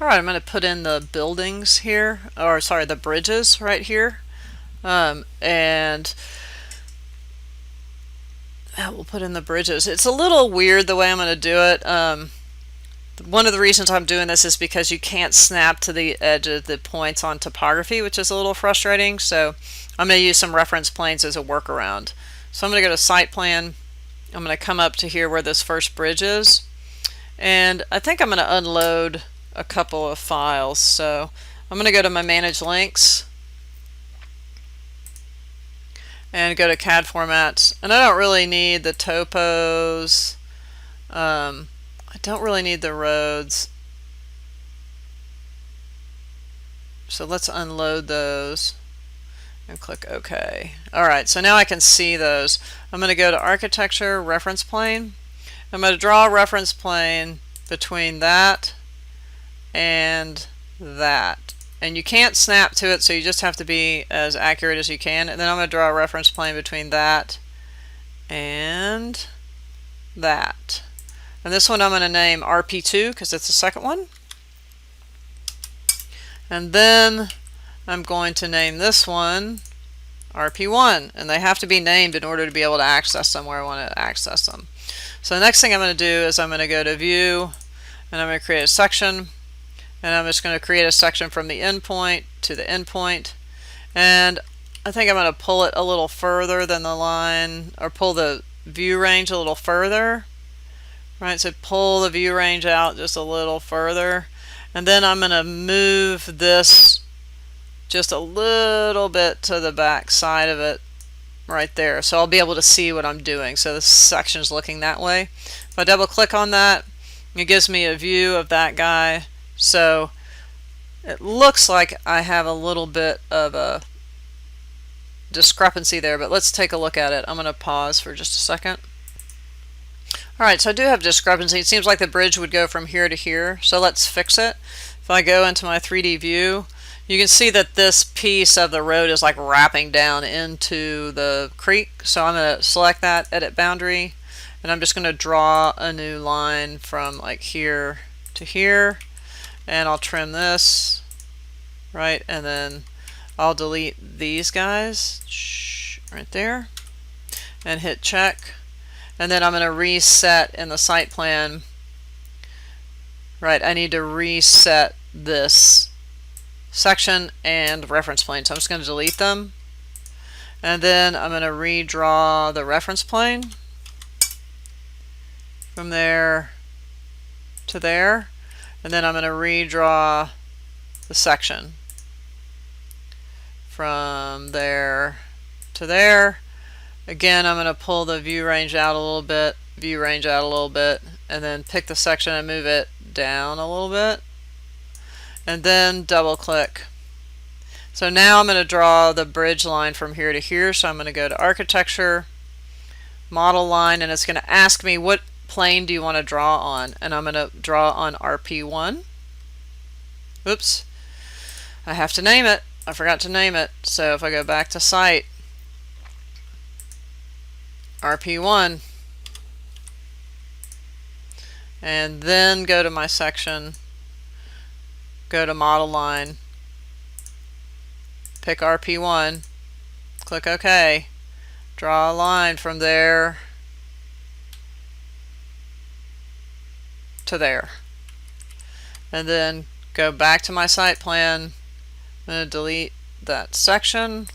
Alright, I'm going to put in the buildings here, or sorry, the bridges right here. And we'll put in the bridges. It's a little weird the way I'm going to do it. One of the reasons I'm doing this is because you can't snap to the edge of the points on topography, which is a little frustrating. So I'm going to use some reference planes as a workaround. So I'm going to go to Site Plan. I'm going to come up to here where this first bridge is. And I think I'm going to unload a couple of files. So I'm going to go to my Manage Links and go to CAD formats. And I don't really need the topos. I don't really need the roads. So let's unload those and click OK. Alright, so now I can see those. I'm going to go to Architecture, Reference Plane. I'm going to draw a reference plane between that and that. And you can't snap to it, so you just have to be as accurate as you can. And then I'm going to draw a reference plane between that and that. And this one I'm going to name RP2 because it's the second one. And then I'm going to name this one RP1. And they have to be named in order to be able to access them where I want to access them. So the next thing I'm going to do is I'm going to go to View, and I'm going to create a section. And I'm just going to create a section from the endpoint to the endpoint. And I think I'm going to pull it a little further than the line, or pull the view range a little further. Right, so pull the view range out just a little further, and then I'm going to move this just a little bit to the back side of it right there, so I'll be able to see what I'm doing. So this section is looking that way. If I double click on that, it gives me a view of that guy. So it looks like I have a little bit of a discrepancy there, but let's take a look at it. I'm going to pause for just a second. Alright, so I do have discrepancy. It seems like the bridge would go from here to here, so let's fix it. If I go into my 3D view, you can see that this piece of the road is like wrapping down into the creek. So I'm going to select that, edit boundary, and I'm just going to draw a new line from like here to here, and I'll trim this, right, and then I'll delete these guys right there and hit check. And then I'm going to reset in the site plan. Right, I need to reset this section and reference plane. So I'm just going to delete them. And then I'm going to redraw the reference plane from there to there. And then I'm going to redraw the section from there to there. Again, I'm going to pull the view range out a little bit, and then pick the section and move it down a little bit, and then double click. So now I'm going to draw the bridge line from here to here, so I'm going to go to Architecture, Model Line, and it's going to ask me what plane do you want to draw on, and I'm going to draw on RP1. Oops, I have to name it. I forgot to name it, so if I go back to Site, RP1, and then go to my section, go to Model Line, pick RP1, click OK, draw a line from there to there, and then go back to my site plan. I'm going to delete that section.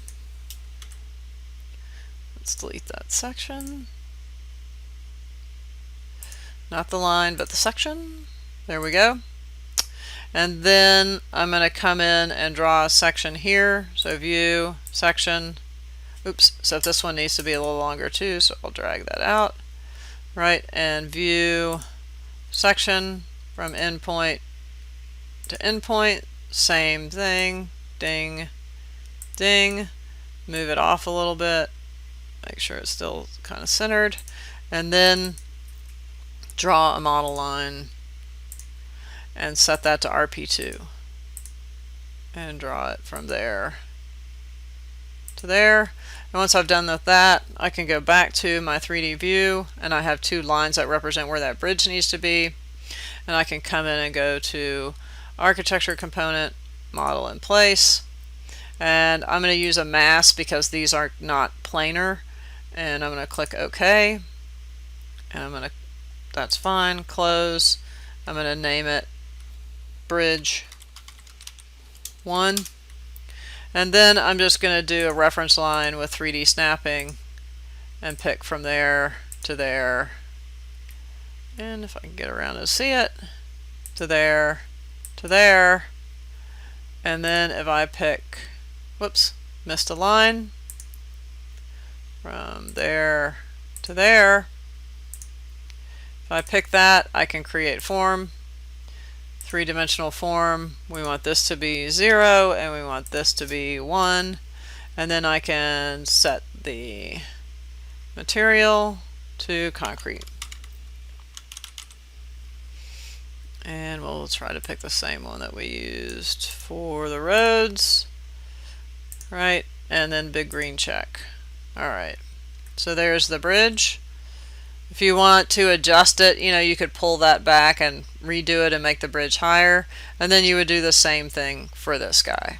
Let's delete that section. Not the line, but the section. There we go. And then I'm going to come in and draw a section here. So View, Section. Oops, so this one needs to be a little longer too, so I'll drag that out. Right, and View, Section, from endpoint to endpoint. Same thing. Ding, ding. Move it off a little bit. Make sure it's still kind of centered, and then draw a model line and set that to RP2 and draw it from there to there. And once I've done that, I can go back to my 3D view, and I have two lines that represent where that bridge needs to be, and I can come in and go to architecture component, model in place. And I'm going to use a mask because these are not planar. And I'm going to click OK. And I'm going to, that's fine, close. I'm going to name it Bridge 1. And then I'm just going to do a reference line with 3D snapping and pick from there to there. And if I can get around to see it, to there, to there. And then if I pick, whoops, missed a line, from there to there. If I pick that, I can create form, three-dimensional form. We want this to be 0 and we want this to be 1. And then I can set the material to concrete. And we'll try to pick the same one that we used for the roads. Right, and then big green check. Alright, so there's the bridge. If you want to adjust it, you could pull that back and redo it and make the bridge higher. And then you would do the same thing for this guy.